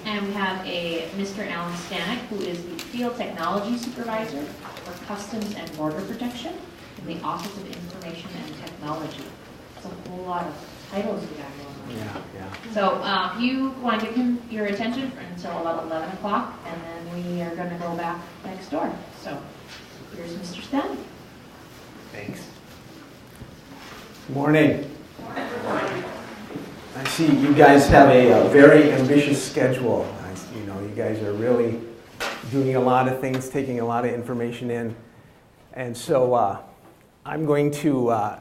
And we have a Mr. Alan Stanek, who is the Field Technology Supervisor for Customs and Border Protection in the Office of Information and Technology. It's a whole lot of titles we got going on. Yeah. So if you want to give him your attention until about 11 o'clock, and then we are going to go back next door. So here's Mr. Stanek. Thanks. Morning. I see you guys have a very ambitious schedule. You guys are really doing a lot of things, taking a lot of information in. And so I'm going to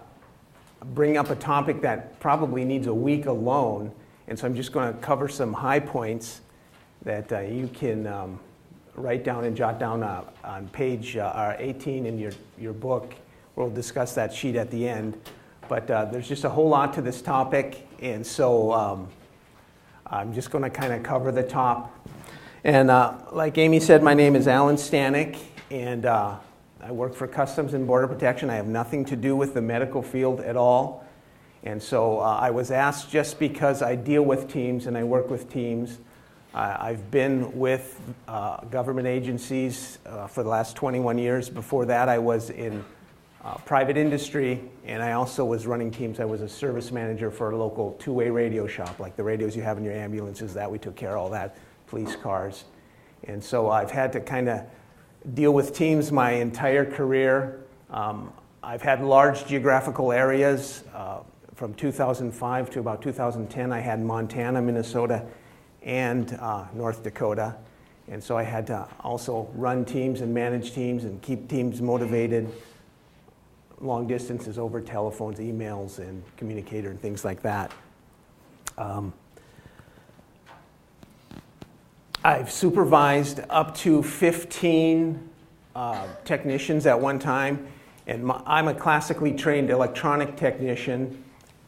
bring up a topic that probably needs a week alone. And so I'm just going to cover some high points that you can write down and jot down on page 18 in your book. We'll discuss that sheet at the end. But there's just a whole lot to this topic, and so I'm just going to kind of cover the top. And like Amy said, my name is Alan Stanek, and I work for Customs and Border Protection. I have nothing to do with the medical field at all. And so I was asked, just because I deal with teams and I work with teams. I've been with government agencies for the last 21 years. Before that, I was in private industry, and I also was running teams. I was a service manager for a local two-way radio shop, like the radios you have in your ambulances. That we took care of all that, police cars. And so I've had to kind of deal with teams my entire career. I've had large geographical areas. From 2005 to about 2010, I had Montana, Minnesota, and North Dakota. And so I had to also run teams and manage teams and keep teams motivated. Long distances over telephones, emails, and communicator and things like that. I've supervised up to 15 technicians at one time, and I'm a classically trained electronic technician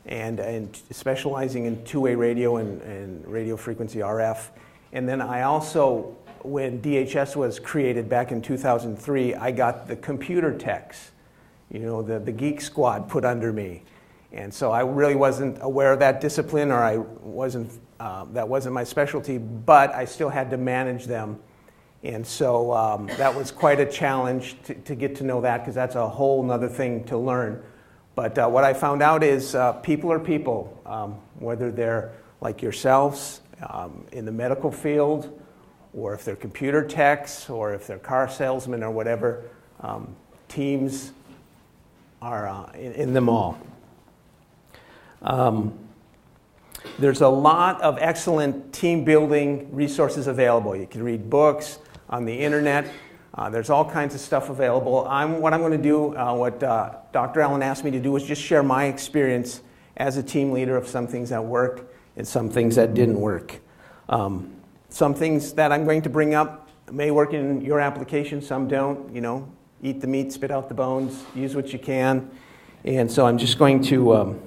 and specializing in two-way radio and radio frequency RF. And then I also, when DHS was created back in 2003, I got the computer techs. The geek squad put under me. And so I really wasn't aware of that discipline, or that wasn't my specialty, but I still had to manage them. And so that was quite a challenge to get to know that, because that's a whole nother thing to learn. But what I found out is people are people, whether they're like yourselves in the medical field, or if they're computer techs, or if they're car salesmen or whatever, teams are in them all. There's a lot of excellent team building resources available. You can read books on the internet. There's all kinds of stuff available. What I'm going to do, what Dr. Allen asked me to do, is just share my experience as a team leader of some things that worked and some things that didn't work. Some things that I'm going to bring up may work in your application, some don't. Eat the meat, spit out the bones, use what you can. And so I'm just going to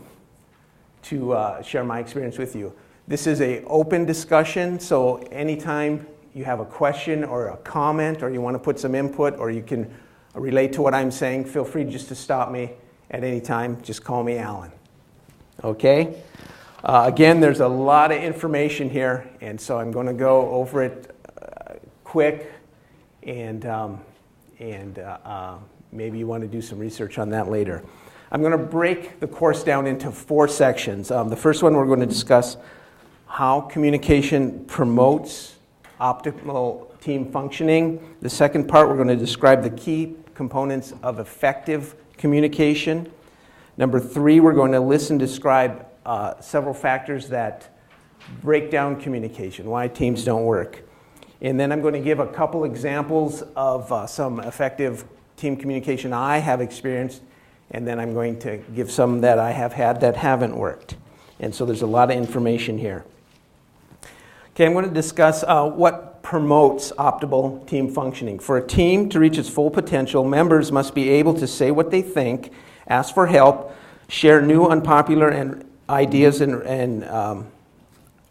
share my experience with you. This is an open discussion, so anytime you have a question or a comment, or you want to put some input, or you can relate to what I'm saying, feel free just to stop me at any time. Just call me Alan. Okay? Again, there's a lot of information here, and so I'm going to go over it quick, and maybe you want to do some research on that later. I'm going to break the course down into 4 sections. The first one, we're going to discuss how communication promotes optimal team functioning. The second part, we're going to describe the key components of effective communication. Number 3, we're going to describe several factors that break down communication, why teams don't work. And then I'm going to give a couple examples of some effective team communication I have experienced, and then I'm going to give some that I have had that haven't worked. And so there's a lot of information here. Okay, I'm going to discuss what promotes optimal team functioning. For a team to reach its full potential, members must be able to say what they think, ask for help, share new unpopular ideas, and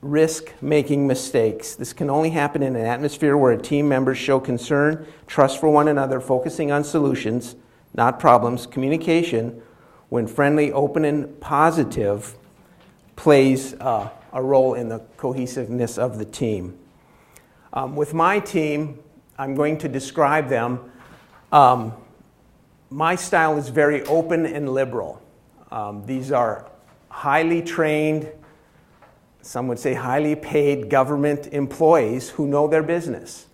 risk making mistakes. This can only happen in an atmosphere where team members show concern, trust for one another, focusing on solutions, not problems. Communication, when friendly, open, and positive, plays a role in the cohesiveness of the team. With my team, I'm going to describe them. My style is very open and liberal. These are highly trained, some would say highly paid government employees who know their business.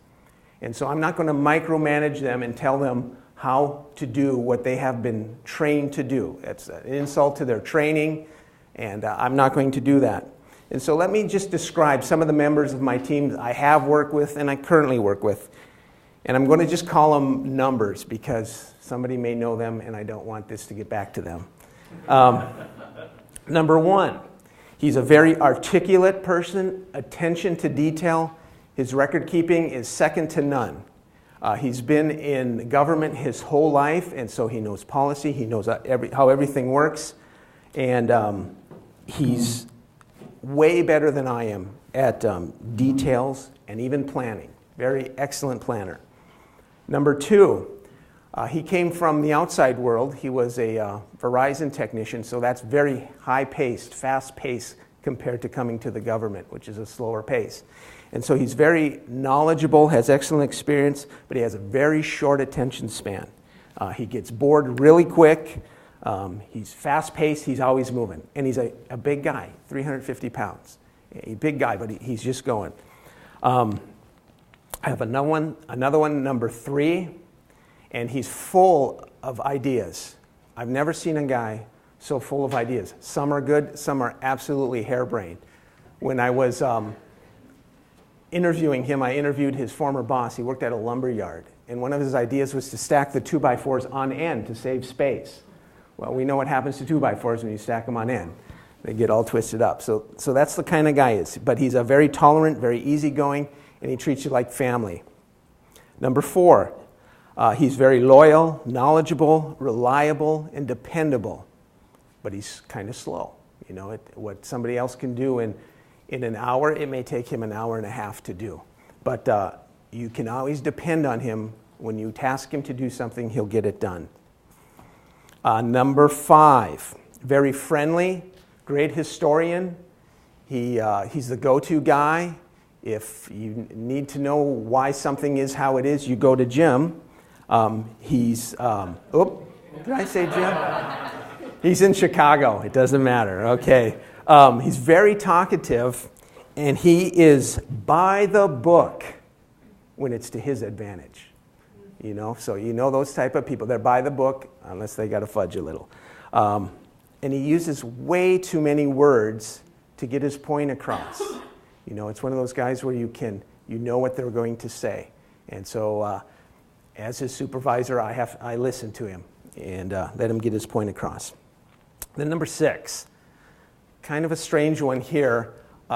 And so I'm not going to micromanage them and tell them how to do what they have been trained to do. It's an insult to their training, and I'm not going to do that. And so let me just describe some of the members of my team I have worked with and I currently work with. And I'm going to just call them numbers because somebody may know them and I don't want this to get back to them. Number one, he's a very articulate person, attention to detail. His record keeping is second to none. He's been in government his whole life, and so he knows policy, he knows how everything works, and he's way better than I am at details and even planning. Very excellent planner. Number two, he came from the outside world. He was a Verizon technician, so that's very high-paced, fast-paced compared to coming to the government, which is a slower pace. And so he's very knowledgeable, has excellent experience, but he has a very short attention span. He gets bored really quick. He's fast-paced. He's always moving. And he's a big guy, 350 pounds. A big guy, but he's just going. I have another one, number three, and he's full of ideas. I've never seen a guy so full of ideas. Some are good, some are absolutely harebrained. When I was interviewing him, I interviewed his former boss. He worked at a lumber yard, and one of his ideas was to stack the 2x4s on end to save space. Well, we know what happens to 2x4s when you stack them on end. They get all twisted up. So that's the kind of guy he is. But he's a very tolerant, very easygoing, and he treats you like family. Number four, he's very loyal, knowledgeable, reliable, and dependable. But he's kind of slow. You know, what somebody else can do in an hour, it may take him an hour and a half to do. But you can always depend on him. When you task him to do something, he'll get it done. Number five, very friendly, great historian. He's the go-to guy. If you need to know why something is how it is, you go to Jim. Did I say Jim? He's in Chicago. It doesn't matter. Okay. He's very talkative, and he is by the book when it's to his advantage. You know, so you know those type of people. They're by the book, unless they got to fudge a little. And he uses way too many words to get his point across. You know, it's one of those guys where you know what they're going to say. And so as his supervisor, I listen to him and let him get his point across. Then number six, kind of a strange one here.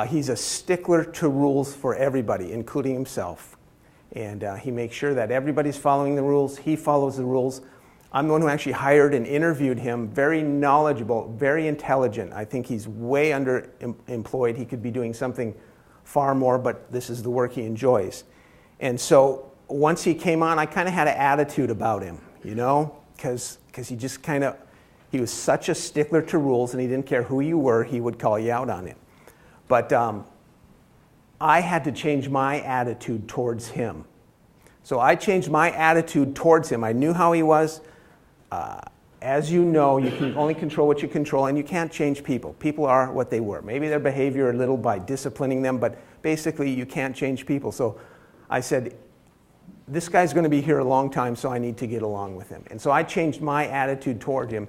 He's a stickler to rules for everybody, including himself. And he makes sure that everybody's following the rules. He follows the rules. I'm the one who actually hired and interviewed him. Very knowledgeable, very intelligent. I think he's way underemployed. He could be doing something far more, but this is the work he enjoys. And so once he came on, I kind of had an attitude about him, you know, because he just he was such a stickler to rules, and he didn't care who you were, he would call you out on it. But I had to change my attitude towards him. So I changed my attitude towards him. I knew how he was. As you know, you can only control what you control, and you can't change people. People are what they were. Maybe their behavior a little by disciplining them, but basically you can't change people. So I said, this guy's going to be here a long time, so I need to get along with him. And so I changed my attitude toward him.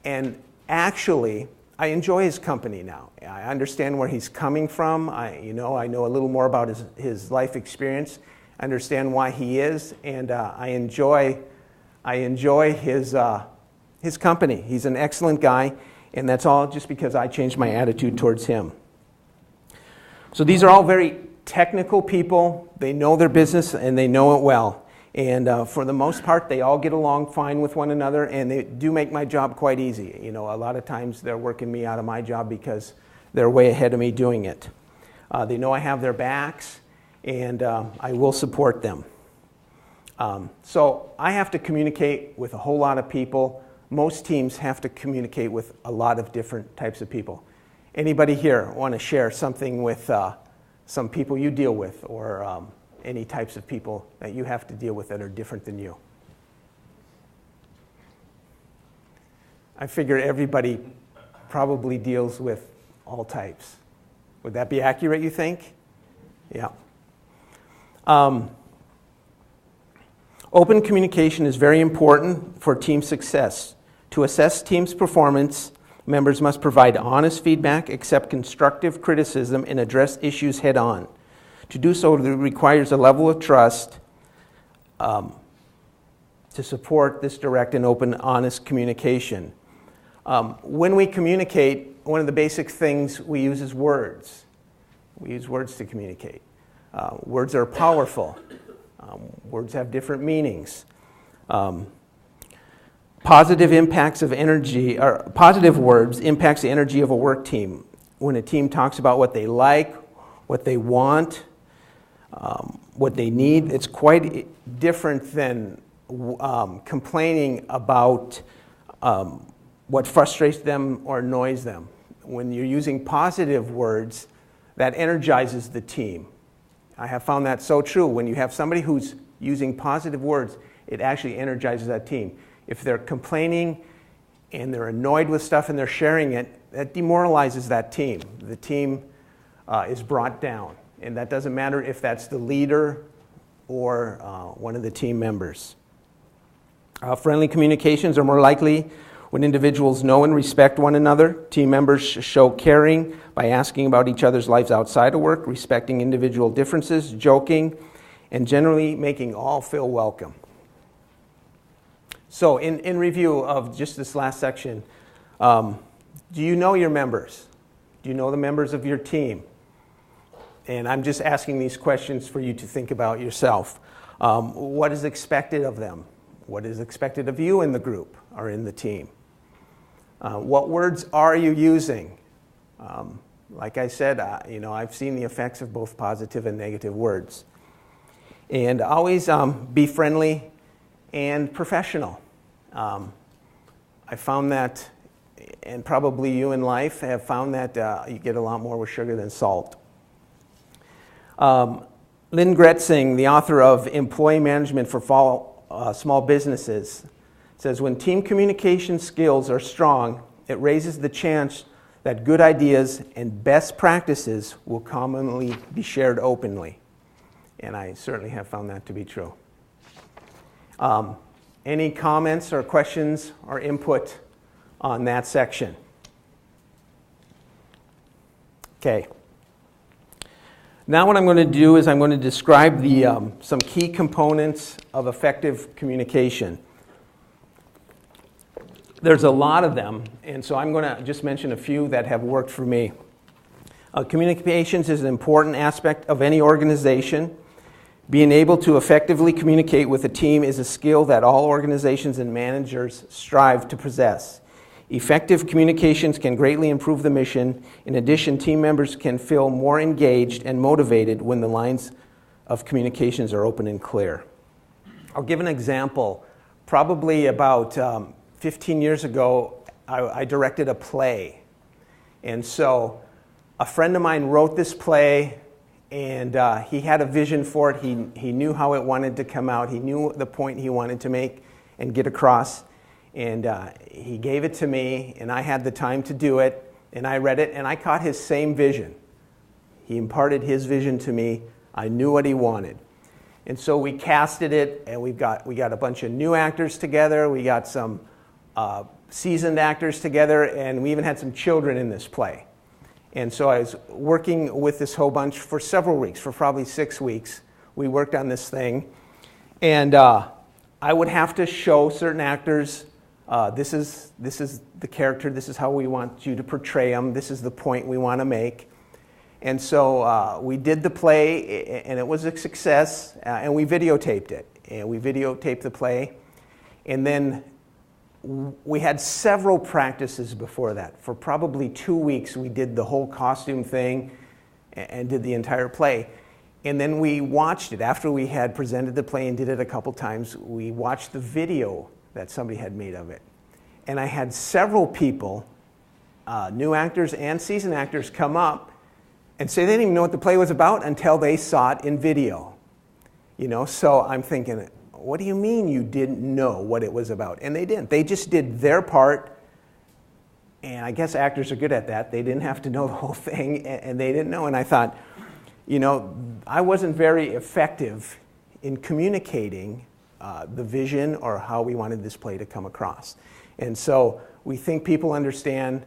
And actually, I enjoy his company now. I understand where he's coming from. I know a little more about his life experience. I understand why he is, and I enjoy his company. He's an excellent guy, and that's all just because I changed my attitude towards him. So these are all very technical people. They know their business, and they know it well. And for the most part, they all get along fine with one another, and they do make my job quite easy. You know, a lot of times they're working me out of my job because they're way ahead of me doing it. They know I have their backs, and I will support them. So I have to communicate with a whole lot of people. Most teams have to communicate with a lot of different types of people. Anybody here want to share something with some people you deal with, or any types of people that you have to deal with that are different than you. I figure everybody probably deals with all types. Would that be accurate, you think? Yeah. Open communication is very important for team success. To assess team's performance, members must provide honest feedback, accept constructive criticism, and address issues head-on. To do so requires a level of trust to support this direct and open, honest communication. When we communicate, one of the basic things we use is words. We use words to communicate. Words are powerful. Words have different meanings. Positive impacts of energy, or positive words impacts the energy of a work team. When a team talks about what they like, what they want, what they need, it's quite different than complaining about what frustrates them or annoys them. When you're using positive words, that energizes the team. I have found that so true. When you have somebody who's using positive words, it actually energizes that team. If they're complaining and they're annoyed with stuff and they're sharing it, that demoralizes that team. The team is brought down. And that doesn't matter if that's the leader or one of the team members. Friendly communications are more likely when individuals know and respect one another. Team members show caring by asking about each other's lives outside of work, respecting individual differences, joking, and generally making all feel welcome. So in review of just this last section, do you know your members? Do you know the members of your team? And I'm just asking these questions for you to think about yourself. What is expected of them? What is expected of you in the group or in the team? What words are you using? Like I said, I've seen the effects of both positive and negative words. And always be friendly and professional. I found that, and probably you in life have found that you get a lot more with sugar than salt. Lynn Gretzing, the author of Employee Management for Small Businesses, says, when team communication skills are strong, it raises the chance that good ideas and best practices will commonly be shared openly. And I certainly have found that to be true. Any comments or questions or input on that section? Okay. Now what I'm going to do is I'm going to describe some key components of effective communication. There's a lot of them, and so I'm going to just mention a few that have worked for me. Communications is an important aspect of any organization. Being able to effectively communicate with a team is a skill that all organizations and managers strive to possess. Effective communications can greatly improve the mission. In addition, team members can feel more engaged and motivated when the lines of communications are open and clear. I'll give an example. Probably about 15 years ago, I directed a play. And so a friend of mine wrote this play, and he had a vision for it. He knew how it wanted to come out. He knew the point he wanted to make and get across. And he gave it to me, and I had the time to do it, and I read it, and I caught his same vision. He imparted his vision to me. I knew what he wanted. And so we casted it, and we got a bunch of new actors together. We got some seasoned actors together, and we even had some children in this play. And so I was working with this whole bunch for several weeks, for probably 6 weeks. We worked on this thing. And I would have to show certain actors, this is the character, this is how we want you to portray them, this is the point we want to make. And so we did the play, and it was a success, and we videotaped it. And we videotaped the play. And then we had several practices before that. For probably 2 weeks, we did the whole costume thing and did the entire play. And then we watched it. After we had presented the play and did it a couple times, we watched the video that somebody had made of it. And I had several people, new actors and seasoned actors, come up and say they didn't even know what the play was about until they saw it in video. So I'm thinking, what do you mean you didn't know what it was about? And they didn't. They just did their part, and I guess actors are good at that. They didn't have to know the whole thing, and they didn't know. And I thought, I wasn't very effective in communicating the vision or how we wanted this play to come across. And so we think people understand.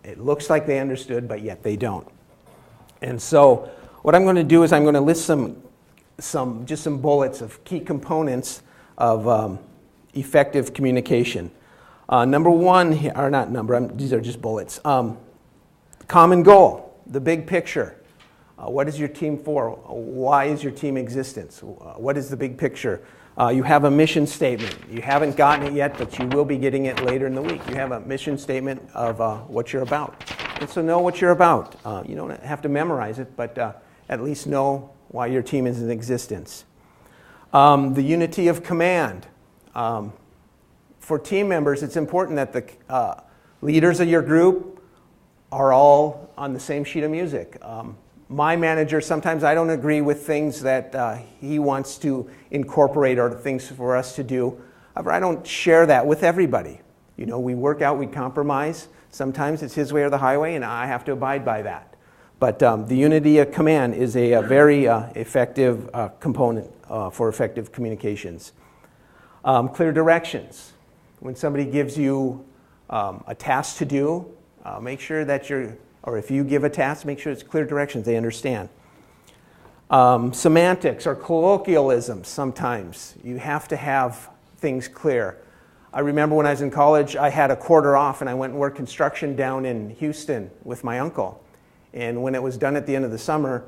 It looks like they understood, but yet they don't. And so what I'm going to do is I'm going to list some bullets of key components of effective communication. Number one, these are just bullets. Common goal, the big picture. What is your team for? Why is your team existence? What is the big picture? You have a mission statement. You haven't gotten it yet, but you will be getting it later in the week. You have a mission statement of what you're about. And so know what you're about. You don't have to memorize it, but at least know why your team is in existence. The unity of command. For team members, it's important that the leaders of your group are all on the same sheet of music. My manager, sometimes I don't agree with things that he wants to incorporate or things for us to do. However, I don't share that with everybody. We work out, we compromise. Sometimes it's his way or the highway, and I have to abide by that. But the unity of command is a very effective component for effective communications. Clear directions. When somebody gives you a task to do, make sure that or if you give a task, make sure it's clear directions, they understand. Semantics or colloquialisms sometimes. You have to have things clear. I remember when I was in college, I had a quarter off and I went and worked construction down in Houston with my uncle. And when it was done at the end of the summer,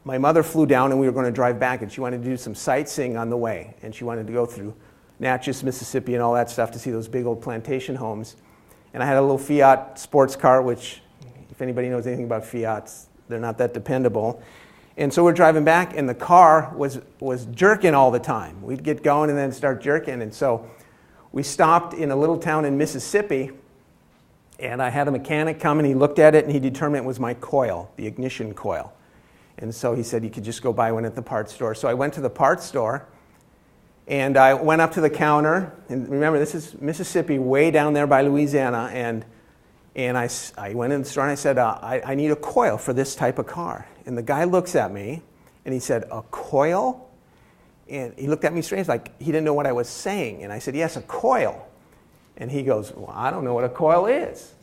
my mother flew down and we were going to drive back, and she wanted to do some sightseeing on the way. And she wanted to go through Natchez, Mississippi and all that stuff to see those big old plantation homes. And I had a little Fiat sports car, which, if anybody knows anything about Fiats, they're not that dependable. And so we're driving back, and the car was jerking all the time. We'd get going and then start jerking. And so we stopped in a little town in Mississippi, and I had a mechanic come, and he looked at it, and he determined it was my coil, the ignition coil. And so he said you could just go buy one at the parts store. So I went to the parts store, and I went up to the counter. And remember, this is Mississippi, way down there by Louisiana. And I went in the store, and I said, I need a coil for this type of car. And the guy looks at me, and he said, a coil? And he looked at me strange, like he didn't know what I was saying. And I said, yes, a coil. And he goes, well, I don't know what a coil is.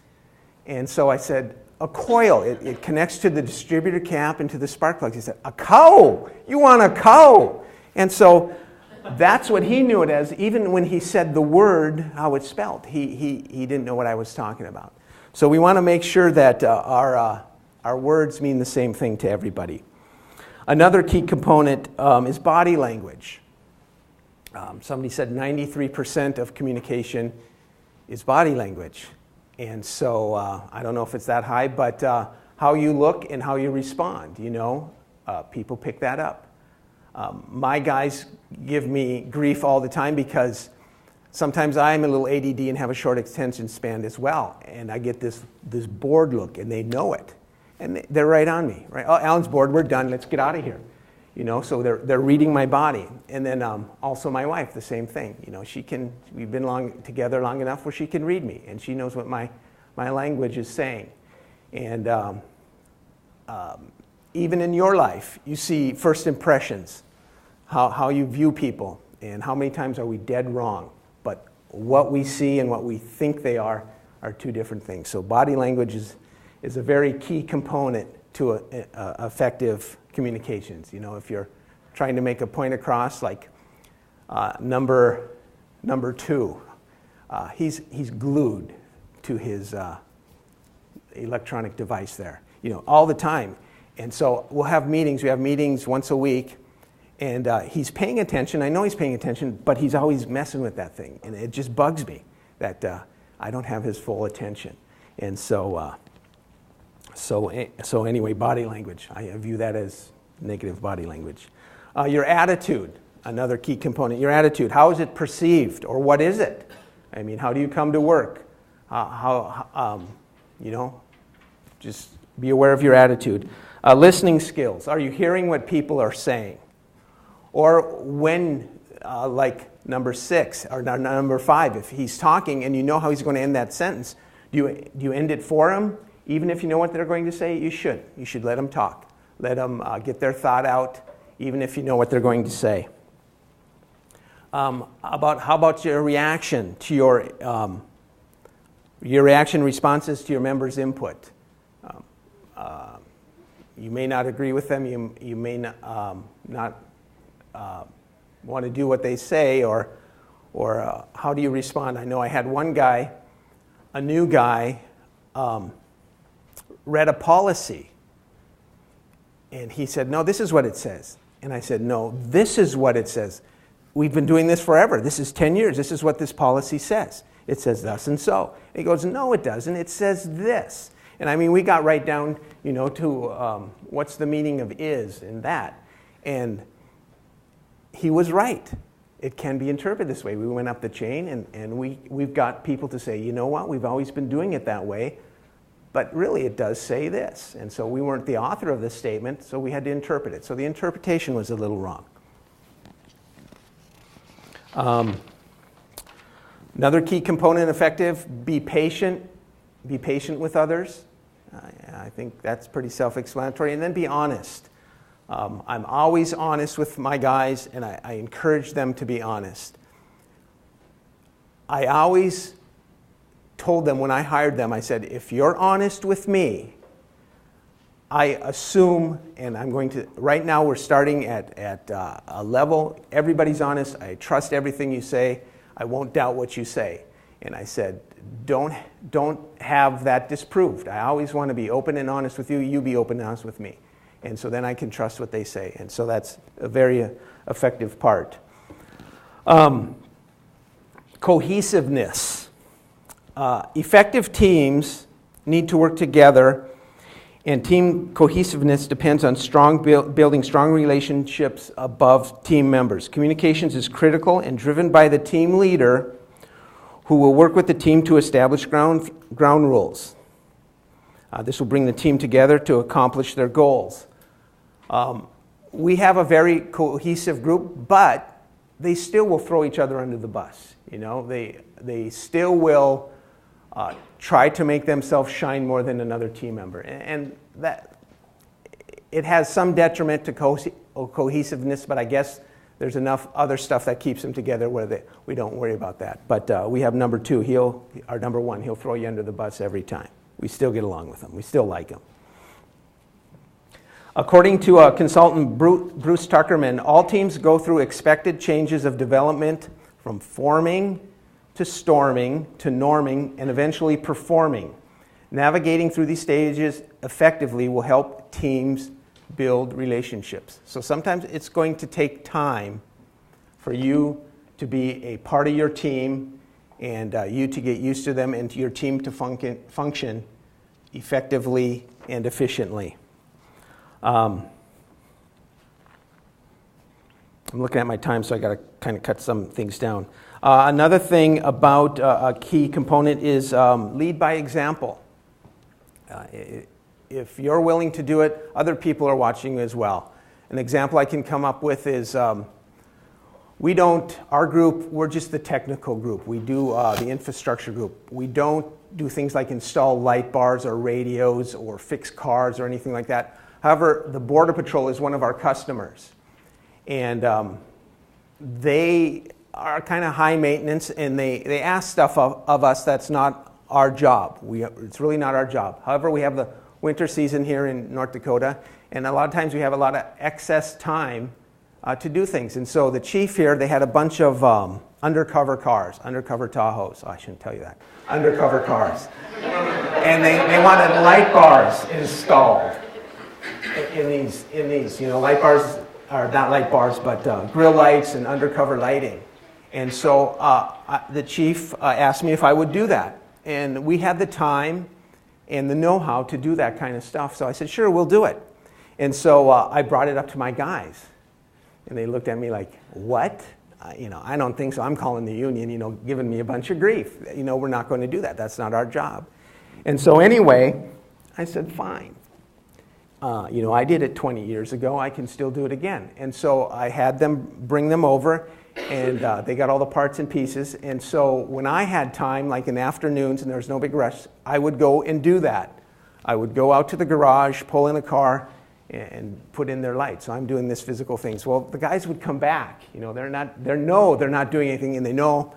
And so I said, a coil. It connects to the distributor cap and to the spark plugs. He said, a cow. You want a cow. And so that's what he knew it as. Even when he said the word, how it's spelled, he didn't know what I was talking about. So we want to make sure that our words mean the same thing to everybody. Another key component is body language. Somebody said 93% of communication is body language. And so I don't know if it's that high, but how you look and how you respond, people pick that up. My guys give me grief all the time because sometimes I'm a little ADD and have a short attention span as well. And I get this bored look, and they know it. And they're right on me, right? Oh, Alan's bored, we're done, let's get out of here. So they're reading my body. And then also my wife, the same thing. We've been together long enough where she can read me, and she knows what my language is saying. And even in your life, you see first impressions, how you view people, and how many times are we dead wrong. But what we see and what we think they are two different things. So body language is a very key component to effective communications. If you're trying to make a point across, like number 2, he's glued to his electronic device there, all the time. And so we'll have meetings. We have meetings once a week, and he's paying attention. I know he's paying attention, but he's always messing with that thing, and it just bugs me that I don't have his full attention. And so anyway, body language. I view that as negative body language. Your attitude, another key component. Your attitude. How is it perceived, or what is it? I mean, how do you come to work? Just be aware of your attitude. Listening skills. Are you hearing what people are saying? Or when, like number 6 or number 5, if he's talking and you know how he's going to end that sentence, do you end it for him? Even if you know what they're going to say, you should. You should let them talk. Let them get their thought out, even if you know what they're going to say. How about your reaction to your reaction responses to your members' input? You may not agree with them. You may not want to do what they say, or how do you respond? I know I had one guy, a new guy, read a policy, and he said, "No, this is what it says." And I said, "No, this is what it says. We've been doing this forever. This is 10 years. This is what this policy says. It says thus and so." And he goes, "No, it doesn't. It says this." And I mean, we got right down, to what's the meaning of is and that. And he was right. It can be interpreted this way. We went up the chain, and we've got people to say, "You know what? We've always been doing it that way. But really, it does say this." And so we weren't the author of this statement, so we had to interpret it. So the interpretation was a little wrong. Another key component effective, be patient. Be patient with others. I think that's pretty self-explanatory. And then be honest. I'm always honest with my guys, and I encourage them to be honest. I always told them when I hired them, I said, if you're honest with me, I assume, and I'm going to, right now we're starting at a level, everybody's honest, I trust everything you say, I won't doubt what you say. And I said, don't have that disproved. I always want to be open and honest with you, you be open and honest with me. And so then I can trust what they say. And so that's a very effective part. Cohesiveness. Effective teams need to work together, and team cohesiveness depends on building strong relationships above team members. Communications is critical and driven by the team leader, who will work with the team to establish ground rules. This will bring the team together to accomplish their goals. We have a very cohesive group, but they still will throw each other under the bus. They still will try to make themselves shine more than another team member, and that it has some detriment to cohesiveness. But I guess there's enough other stuff that keeps them together where we don't worry about that. But we have number 2. Our number 1. He'll throw you under the bus every time. We still get along with him. We still like him. According to consultant Bruce Tuckerman, all teams go through expected changes of development from forming to storming to norming and eventually performing. Navigating through these stages effectively will help teams build relationships. So sometimes it's going to take time for you to be a part of your team and you to get used to them and your team to function effectively and efficiently. I'm looking at my time, so I got to kind of cut some things down. Another thing about a key component is lead by example. If you're willing to do it, other people are watching as well. An example I can come up with is our group, we're just the technical group. We do the infrastructure group. We don't do things like install light bars or radios or fix cars or anything like that. However, the Border Patrol is one of our customers. And they are kind of high maintenance, and they ask stuff of us that's not our job. It's really not our job. However, we have the winter season here in North Dakota, and a lot of times we have a lot of excess time to do things. And so the chief here, they had a bunch of undercover cars, undercover Tahoes. Oh, I shouldn't tell you that. Undercover cars. And they wanted light bars installed in these. Light bars are not light bars, but grill lights and undercover lighting. And so the chief asked me if I would do that. And we had the time and the know-how to do that kind of stuff. So I said, sure, we'll do it. And so I brought it up to my guys. And they looked at me like, what? I don't think so. I'm calling the union, giving me a bunch of grief. We're not going to do that. That's not our job. And so anyway, I said, fine. I did it 20 years ago, I can still do it again. And so I had them bring them over, and they got all the parts and pieces. And so when I had time, like in afternoons and there was no big rush, I would go and do that. I would go out to the garage, pull in a car, and put in their light. So I'm doing this physical things. Well, the guys would come back. They're not doing anything, and they know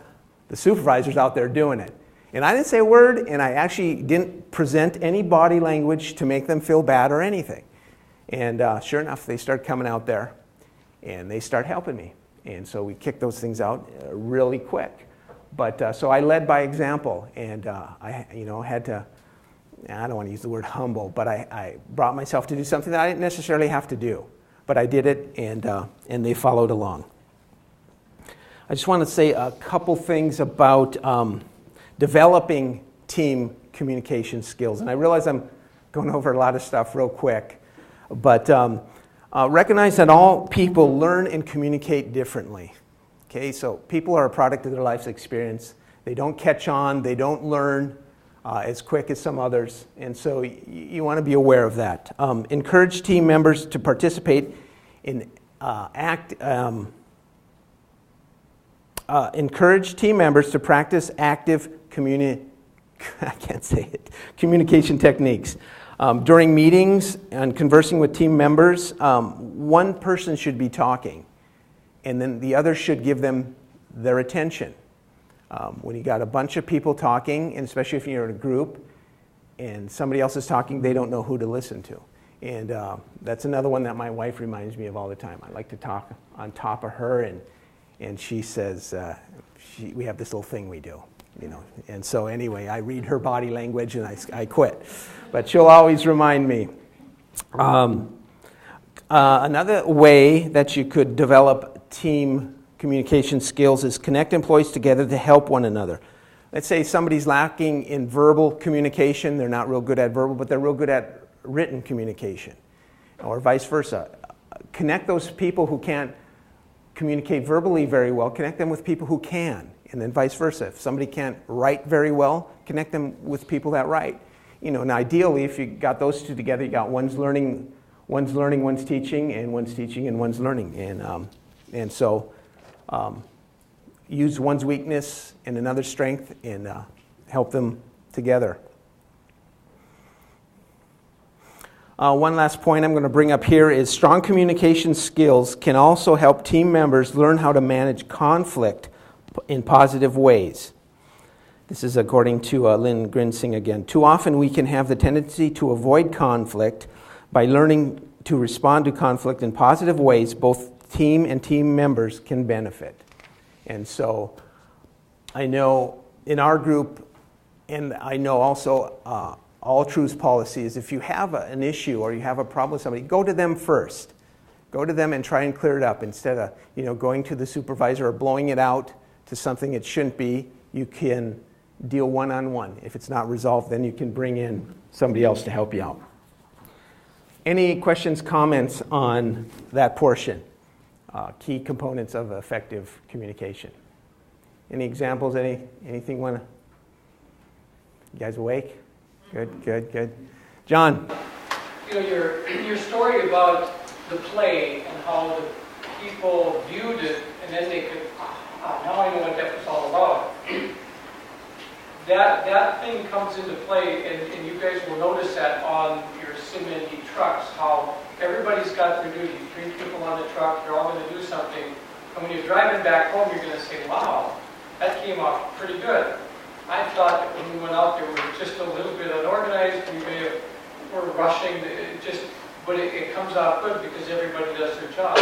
the supervisor's out there doing it. And I didn't say a word, and I actually didn't present any body language to make them feel bad or anything. And sure enough, they start coming out there, and they start helping me. And so we kicked those things out really quick. But so I led by example, and I had to, I don't want to use the word humble, but I brought myself to do something that I didn't necessarily have to do. But I did it, and they followed along. I just want to say a couple things about developing team communication skills. And I realize I'm going over a lot of stuff real quick, but recognize that all people learn and communicate differently. Okay, so people are a product of their life's experience. They don't catch on, they don't learn as quick as some others, and so you want to be aware of that. Encourage team members to participate in encourage team members to practice active communication techniques. During meetings and conversing with team members, one person should be talking, and then the other should give them their attention. When you got a bunch of people talking, and especially if you're in a group, and somebody else is talking, they don't know who to listen to. And that's another one that my wife reminds me of all the time. I like to talk on top of her, and she says, we have this little thing we do, And so anyway, I read her body language and I quit. But she'll always remind me. Another way that you could develop team communication skills is connect employees together to help one another. Let's say somebody's lacking in verbal communication. They're not real good at verbal, but they're real good at written communication, or vice versa. Connect those people who can't communicate verbally very well, connect them with people who can, and then vice versa. If somebody can't write very well, connect them with people that write. And ideally, if you got those two together, you got one's learning, one's teaching, and one's learning. And so use one's weakness and another's strength and help them together. One last point I'm going to bring up here is strong communication skills can also help team members learn how to manage conflict in positive ways. This is according to Lynn Grinsing again. Too often we can have the tendency to avoid conflict. By learning to respond to conflict in positive ways, both team and team members can benefit. And so I know in our group, and I know also All Truths policy is if you have an issue or you have a problem with somebody, go to them first. Go to them and try and clear it up instead of going to the supervisor or blowing it out to something it shouldn't be. You can deal one-on-one. If it's not resolved, then you can bring in somebody else to help you out. Any questions, comments on that portion? Key components of effective communication. Any examples? Anything want to? You guys awake? Good. John. Your story about the play and how the people viewed it, and then they could, now I know what that was all about. That thing comes into play, and you guys will notice that on your Simindy trucks, how everybody's got their duty. 3 people on the truck, they're all going to do something. And when you're driving back home, you're going to say, wow, that came off pretty good. I thought that when we went out there, we were just a little bit unorganized. We're rushing, but it comes out good because everybody does their job.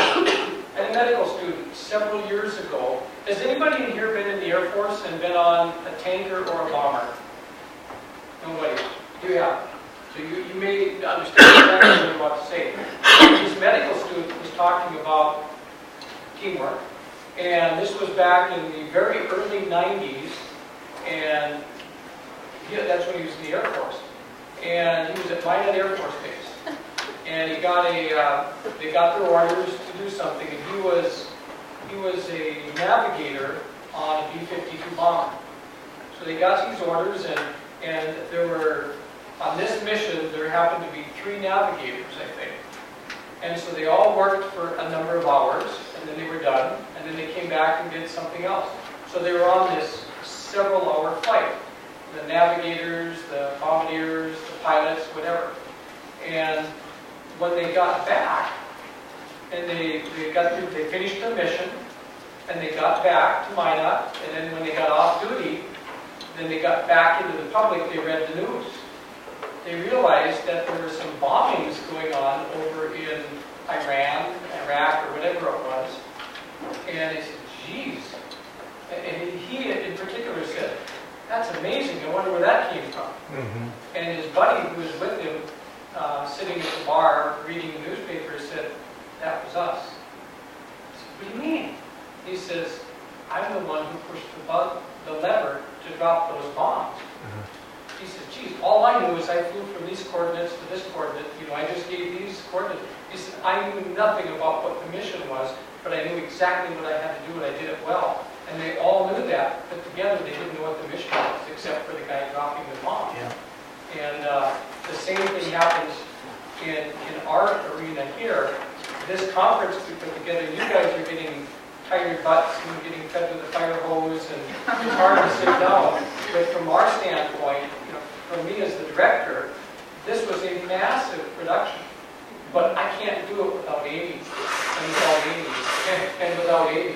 And a medical student, several years ago, has anybody in here been in the Air Force and been on a tanker or a bomber? Nobody. You have. So you may understand exactly what I'm about to say. This medical student was talking about teamwork. And this was back in the very early 90s. And that's when he was in the Air Force. And he was at Minot Air Force Base. And they got their orders to do something. And he was a navigator on a B-52 bomber. So they got these orders, and there were On this mission, there happened to be 3 navigators, I think. And so they all worked for a number of hours, and then they were done, and then they came back and did something else. So they were on this several-hour flight. The navigators, the bombardiers, the pilots, whatever. And when they got back, and they finished their mission, and they got back to Minot, and then when they got off duty, then they got back into the public, they read the news. They realized that there were some bombings going on over in Iran, Iraq, or whatever it was. And they said, geez. And he in particular said, that's amazing, I wonder where that came from. Mm-hmm. And his buddy who was with him, sitting at the bar reading the newspaper, said, that was us. I said, what do you mean? He says, I'm the one who pushed the lever to drop those bombs. Uh-huh. He said, geez, all I knew is I flew from these coordinates to this coordinate. I just gave these coordinates. He said, I knew nothing about what the mission was, but I knew exactly what I had to do, and I did it well. And they all knew that, but together they didn't know what the mission was, except for the guy dropping the bomb. Yeah. And the same thing happens in our arena here. This conference we put together, you guys are getting tired butts and getting fed with a fire hose, and it's hard to sit down. But from our standpoint, from me as the director, this was a massive production. But I can't do it without Amy, and without Amy, and without Amy.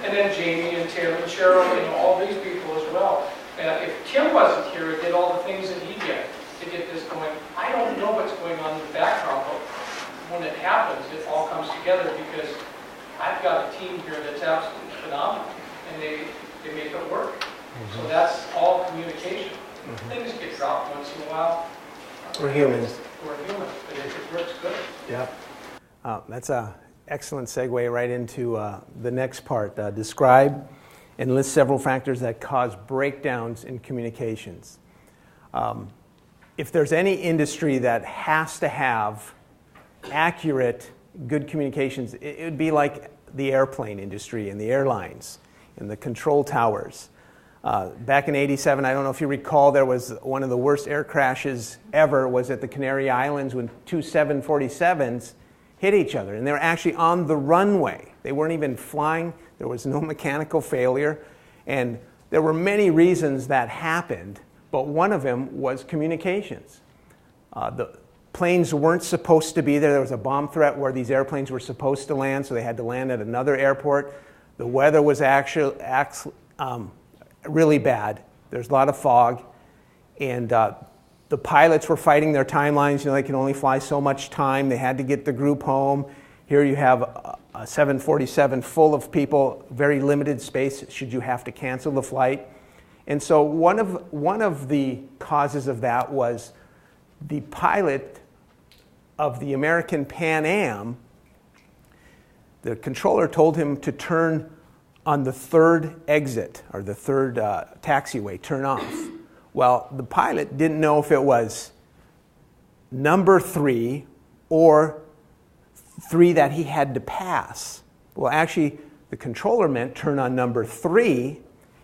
And then Jamie and Tim and Cheryl, all these people as well. If Tim wasn't here and did all the things that he did to get this going, I don't know what's going on in the background, but when it happens, it all comes together because I've got a team here that's absolutely phenomenal, and they make it work. Mm-hmm. So that's all communication. Mm-hmm. Things get dropped once in a while. We're humans. We're humans, but it works good. Yep. That's an excellent segue right into the next part. Describe and list several factors that cause breakdowns in communications. If there's any industry that has to have accurate, good communications, it would be like the airplane industry and the airlines and the control towers. Back in '87, I don't know if you recall, there was one of the worst air crashes ever was at the Canary Islands when 2 747s hit each other. And they were actually on the runway. They weren't even flying. There was no mechanical failure. And there were many reasons that happened, but one of them was communications. The planes weren't supposed to be there. There was a bomb threat where these airplanes were supposed to land, so they had to land at another airport. The weather was actually really bad. There's a lot of fog, and the pilots were fighting their timelines. They can only fly so much time. They had to get the group home. Here you have a 747 full of people, very limited space should you have to cancel the flight. And so one of the causes of that was the pilot of the American Pan Am. The controller told him to turn on the third exit, or the third taxiway, turn off. Well, the pilot didn't know if it was number 3 or 3 that he had to pass. Well, actually, the controller meant turn on number 3.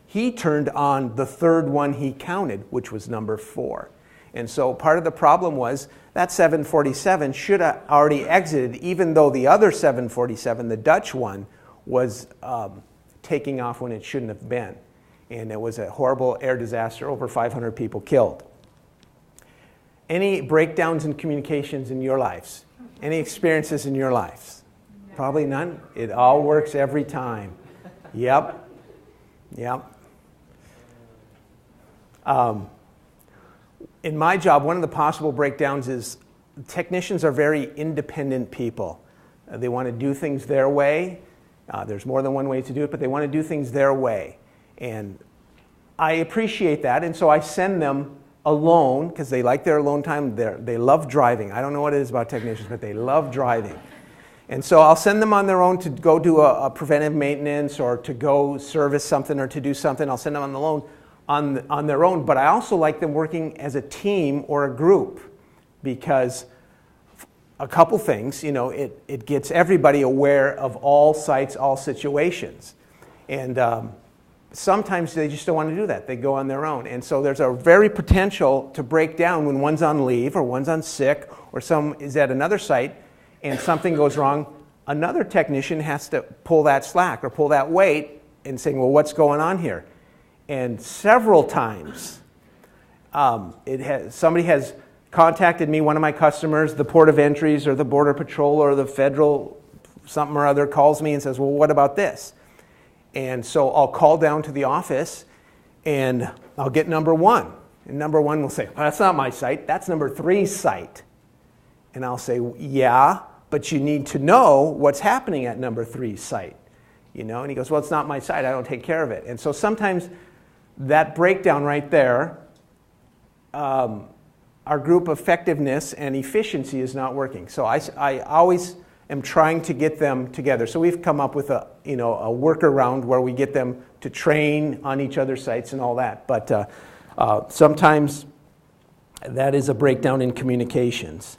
He turned on the third one he counted, which was number 4. And so part of the problem was that 747 should have already exited, even though the other 747, the Dutch one, was taking off when it shouldn't have been. And it was a horrible air disaster, over 500 people killed. Any breakdowns in communications in your lives? Any experiences in your lives? Probably none. It all works every time. Yep. Yep. In my job, one of the possible breakdowns is technicians are very independent people. They want to do things their way. There's more than one way to do it, but they want to do things their way. And I appreciate that, and so I send them alone because they like their alone time. They love driving. I don't know what it is about technicians, but they love driving. And so I'll send them on their own to go do a preventive maintenance or to go service something or to do something. I'll send them on their own, but I also like them working as a team or a group because a couple things, it gets everybody aware of all sites, all situations. And sometimes they just don't want to do that. They go on their own. And so there's a very potential to break down when one's on leave or one's on sick or some is at another site and something goes wrong. Another technician has to pull that slack or pull that weight and saying, well, what's going on here? And several times somebody has contacted me, one of my customers, the Port of Entries or the Border Patrol or the federal something or other calls me and says, well, what about this? And so I'll call down to the office and I'll get number one. And number one will say, well, that's not my site, that's number 3's site. And I'll say, yeah, but you need to know what's happening at number 3's site. You know, and he goes, well, it's not my site, I don't take care of it. And so sometimes that breakdown right there, our group effectiveness and efficiency is not working. So I always am trying to get them together. So we've come up with a workaround where we get them to train on each other's sites and all that. But sometimes that is a breakdown in communications.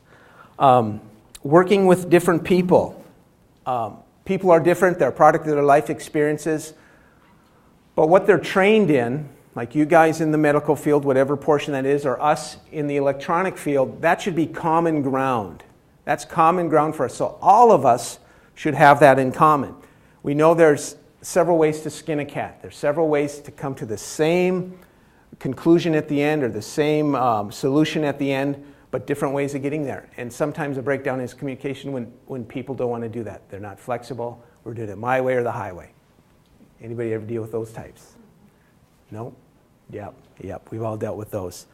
Working with different people. People are different. They're a product of their life experiences. But what they're trained in, like you guys in the medical field, whatever portion that is, or us in the electronic field, that should be common ground. That's common ground for us. So all of us should have that in common. We know there's several ways to skin a cat. There's several ways to come to the same conclusion at the end or the same solution at the end, but different ways of getting there. And sometimes a breakdown is communication when people don't want to do that. They're not flexible. We're doing it my way or the highway. Anybody ever deal with those types? No? Yep. We've all dealt with those.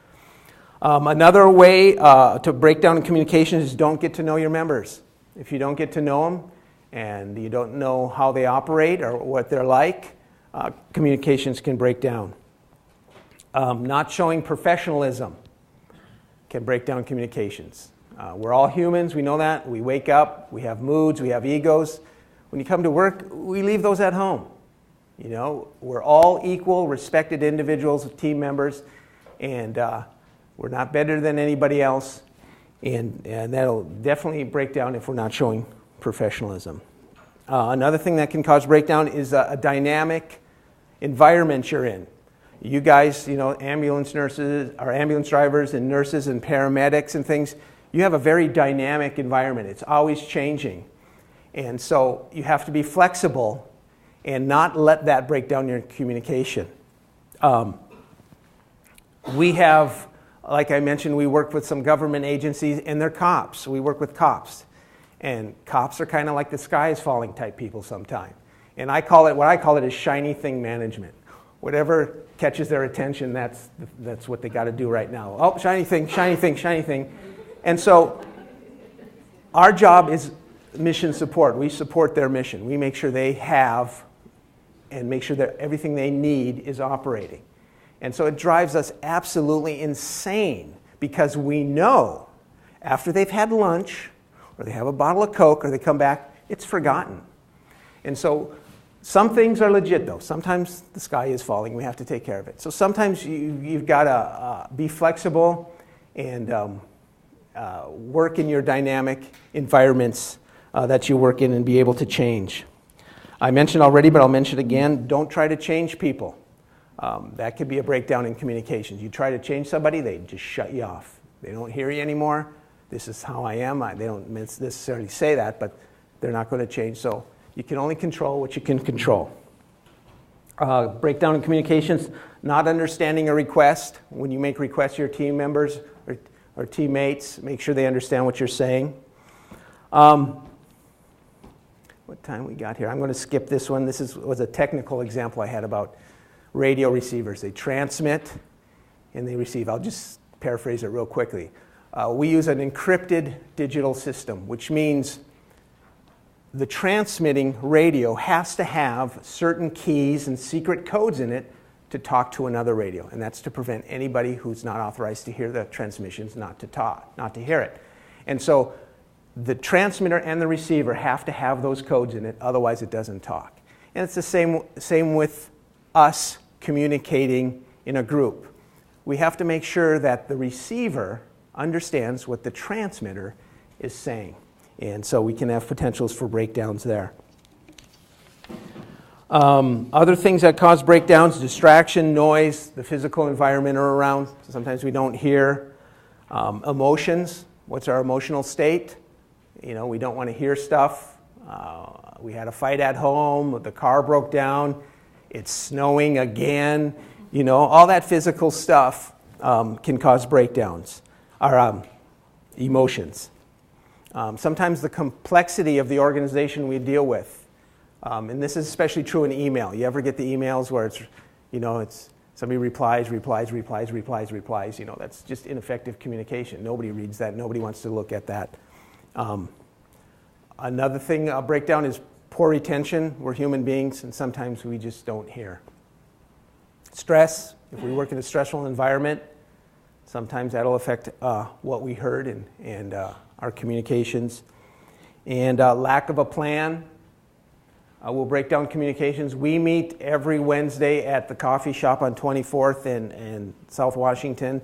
Another way to break down in communication is don't get to know your members. If you don't get to know them and you don't know how they operate or what they're like, communications can break down. Not showing professionalism can break down communications. We're all humans, we know that. We wake up, we have moods, we have egos. When you come to work, we leave those at home. You know, we're all equal, respected individuals, team members, and we're not better than anybody else. And that'll definitely break down if we're not showing professionalism. Another thing that can cause breakdown is a dynamic environment you're in. You guys, you know, ambulance nurses, or ambulance drivers and nurses and paramedics and things, you have a very dynamic environment. It's always changing. And so you have to be flexible and not let that break down your communication. We have, like I mentioned, we work with some government agencies and they're cops. We work with cops. And cops are kind of like the sky is falling type people sometimes. And what I call it is shiny thing management. Whatever catches their attention, that's what they got to do right now. Oh, shiny thing, shiny thing, shiny thing. And so our job is mission support. We support their mission. We make sure they have and make sure that everything they need is operating. And so it drives us absolutely insane because we know after they've had lunch or they have a bottle of Coke or they come back, it's forgotten. And so some things are legit though. Sometimes the sky is falling. We have to take care of it. So sometimes you've got to be flexible and work in your dynamic environments that you work in and be able to change. I mentioned already, but I'll mention it again, don't try to change people. That could be a breakdown in communications. You try to change somebody, they just shut you off. They don't hear you anymore. This is how I am. They don't necessarily say that, but they're not going to change. So you can only control what you can control. Breakdown in communications, not understanding a request. When you make requests to your team members or teammates, make sure they understand what you're saying. What time we got here? I'm going to skip this one. This was a technical example I had about radio receivers. They transmit and they receive. I'll just paraphrase it real quickly. We use an encrypted digital system, which means the transmitting radio has to have certain keys and secret codes in it to talk to another radio. And that's to prevent anybody who's not authorized to hear the transmissions not to hear it. And so the transmitter and the receiver have to have those codes in it, otherwise it doesn't talk. And it's the same with us communicating in a group. We have to make sure that the receiver understands what the transmitter is saying. And so we can have potentials for breakdowns there. Other things that cause breakdowns: distraction, noise, the physical environment are around. Sometimes we don't hear. Emotions. What's our emotional state? We don't want to hear stuff. We had a fight at home. The car broke down. It's snowing again. All that physical stuff can cause breakdowns. Our emotions. Sometimes the complexity of the organization we deal with. And this is especially true in email. You ever get the emails where it's somebody replies. That's just ineffective communication. Nobody reads that. Nobody wants to look at that. Another thing, a breakdown, is poor retention. We're human beings, and sometimes we just don't hear. Stress. If we work in a stressful environment, sometimes that'll affect what we heard and our communications. And lack of a plan will break down communications. We meet every Wednesday at the coffee shop on 24th in South Washington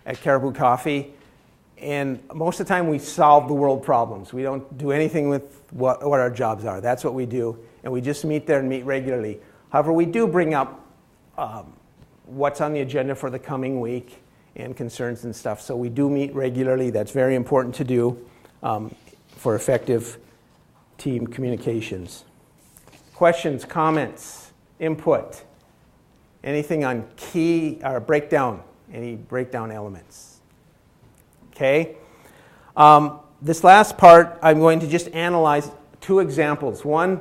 at Caribou Coffee. And most of the time we solve the world problems. We don't do anything with what our jobs are. That's what we do. And we just meet there and meet regularly. However, we do bring up what's on the agenda for the coming week and concerns and stuff. So we do meet regularly. That's very important to do for effective team communications. Questions, comments, input, anything on key or breakdown, any breakdown elements? Okay. This last part, I'm going to just analyze two examples. One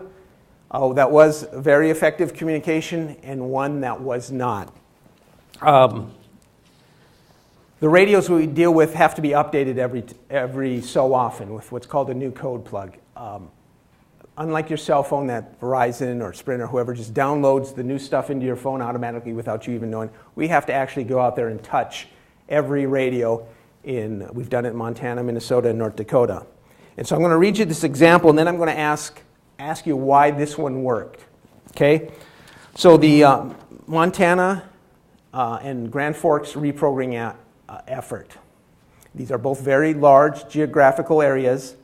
that was very effective communication and one that was not. The radios we deal with have to be updated every so often with what's called a new code plug. Unlike your cell phone that Verizon or Sprint or whoever just downloads the new stuff into your phone automatically without you even knowing, we have to actually go out there and touch every radio we've done it in Montana, Minnesota, and North Dakota. And so I'm going to read you this example, and then I'm going to ask you why this one worked. Okay? So the Montana and Grand Forks reprogramming effort. These are both very large geographical areas.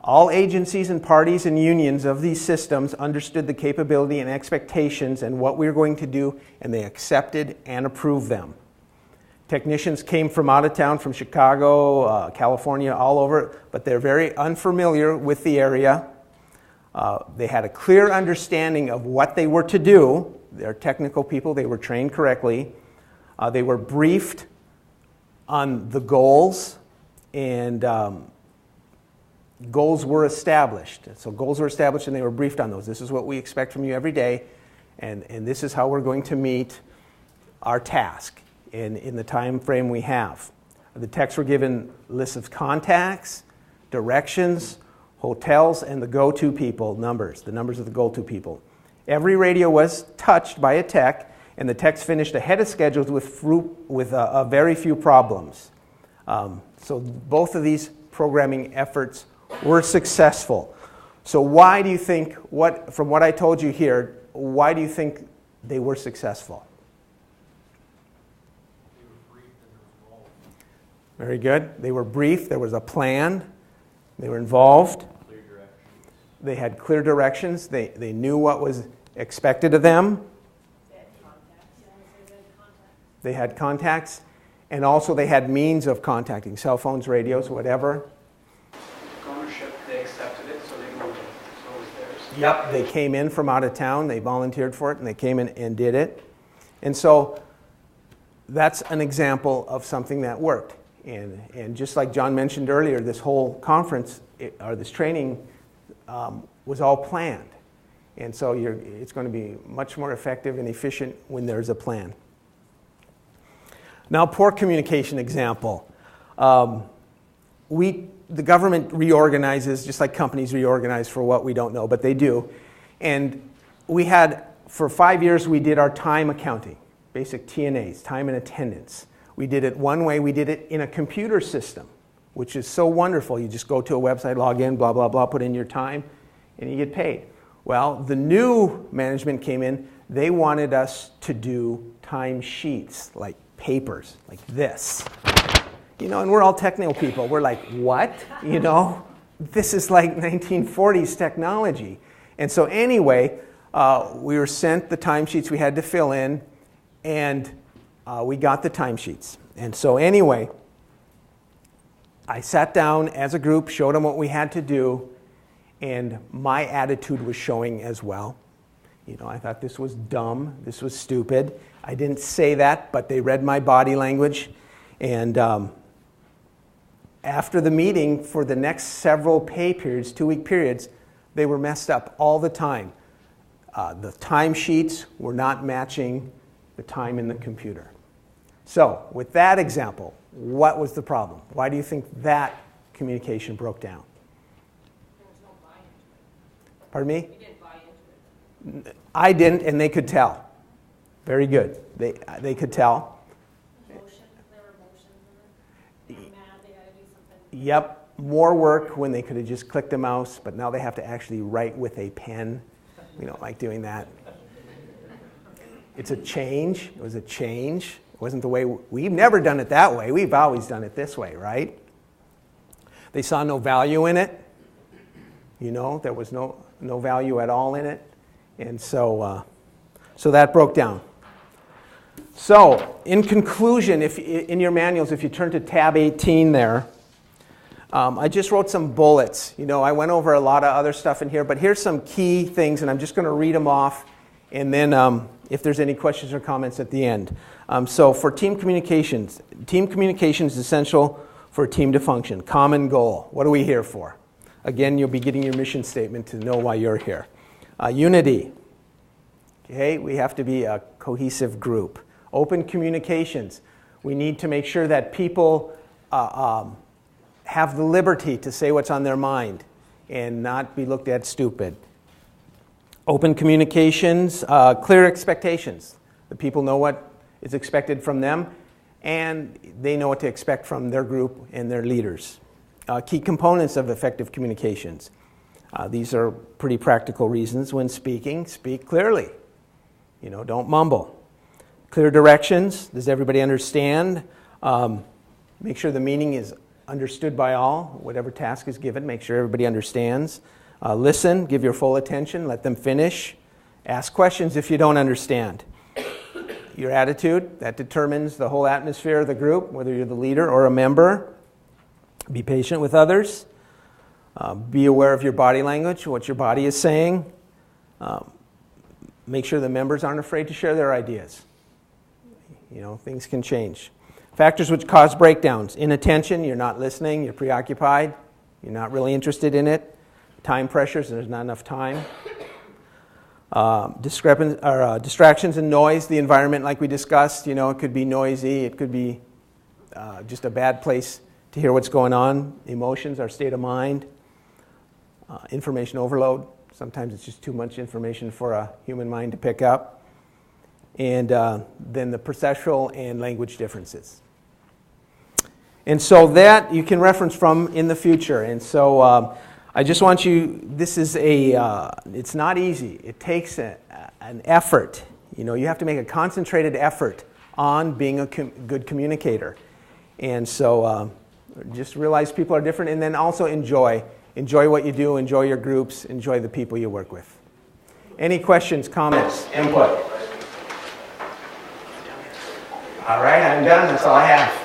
All agencies and parties and unions of these systems understood the capability and expectations and what we were going to do, and they accepted and approved them. Technicians came from out of town, from Chicago, California, all over, but they're very unfamiliar with the area. They had a clear understanding of what they were to do. They're technical people. They were trained correctly. They were briefed on the goals, and goals were established. So goals were established, and they were briefed on those. This is what we expect from you every day, and this is how we're going to meet our task in the time frame we have. The techs were given lists of contacts, directions, hotels, and the go-to people numbers, the numbers of the go-to people. Every radio was touched by a tech, and the techs finished ahead of schedule with very few problems. So both of these programming efforts were successful. So why do you think, from what I told you here, why do you think they were successful? Very good. They were briefed. There was a plan. They were involved. Clear directions. They had clear directions. They knew what was expected of them. They had contacts. And also they had means of contacting, cell phones, radios, whatever. Ownership, they accepted it, so they moved it. So it was theirs. Yep. They came in from out of town. They volunteered for it, and they came in and did it. And so that's an example of something that worked. And just like John mentioned earlier, this whole conference, or this training, was all planned. And so it's going to be much more effective and efficient when there's a plan. Now, poor communication example. The government reorganizes, just like companies reorganize for what we don't know, but they do. And for 5 years, we did our time accounting, basic TNAs, time and attendance. We did it one way. We did it in a computer system, which is so wonderful. You just go to a website, log in, blah, blah, blah, put in your time, and you get paid. Well, the new management came in. They wanted us to do time sheets, like papers, like this. And we're all technical people. We're like, what? This is like 1940s technology. And so anyway, we were sent the timesheets we had to fill in, and we got the timesheets. And so anyway, I sat down as a group, showed them what we had to do, and my attitude was showing as well. You know, I thought this was dumb, this was stupid. I didn't say that, but they read my body language. And after the meeting, for the next several pay periods, 2-week periods, they were messed up all the time. The timesheets were not matching the time in the computer. So, with that example, what was the problem? Why do you think that communication broke down? There was no buy-in to it. Pardon me? We didn't buy into it. I didn't, and they could tell. Very good. They could tell. Emotions, there were emotions in it. They were mad, they gotta do something. Yep, more work when they could have just clicked a mouse, but now they have to actually write with a pen. We don't like doing that. It's a change. It was a change. It wasn't the way, we've never done it that way. We've always done it this way, right? They saw no value in it. You know, there was no value at all in it. And so that broke down. So, in conclusion, if in your manuals, if you turn to tab 18 there, I just wrote some bullets. You know, I went over a lot of other stuff in here, but here's some key things, and I'm just going to read them off, and then if there's any questions or comments at the end. So for team communication is essential for a team to function. Common goal. What are we here for? Again, you'll be getting your mission statement to know why you're here. Unity. Okay, we have to be a cohesive group. Open communications. We need to make sure that people have the liberty to say what's on their mind and not be looked at stupid. Open communications, clear expectations. The people know what is expected from them, and they know what to expect from their group and their leaders. Key components of effective communications. These are pretty practical reasons. When speaking, speak clearly. You know, don't mumble. Clear directions. Does everybody understand? Make sure the meaning is understood by all. Whatever task is given, make sure everybody understands. Listen, give your full attention, let them finish. Ask questions if you don't understand. Your attitude, that determines the whole atmosphere of the group, whether you're the leader or a member. Be patient with others. Be aware of your body language, what your body is saying. Make sure the members aren't afraid to share their ideas. You know, things can change. Factors which cause breakdowns. Inattention, you're not listening, you're preoccupied, you're not really interested in it. Time pressures, there's not enough time. Distractions and noise, the environment like we discussed, you know, it could be noisy, it could be just a bad place to hear what's going on. Emotions, our state of mind. Information overload, sometimes it's just too much information for a human mind to pick up. And then the perceptual and language differences. And so that you can reference from in the future. And so I just want you, this is it's not easy. It takes an effort. You know, you have to make a concentrated effort on being a good communicator. And so just realize people are different, and then also enjoy what you do, enjoy your groups, enjoy the people you work with. Any questions, comments, input? All right, I'm done. That's all I have.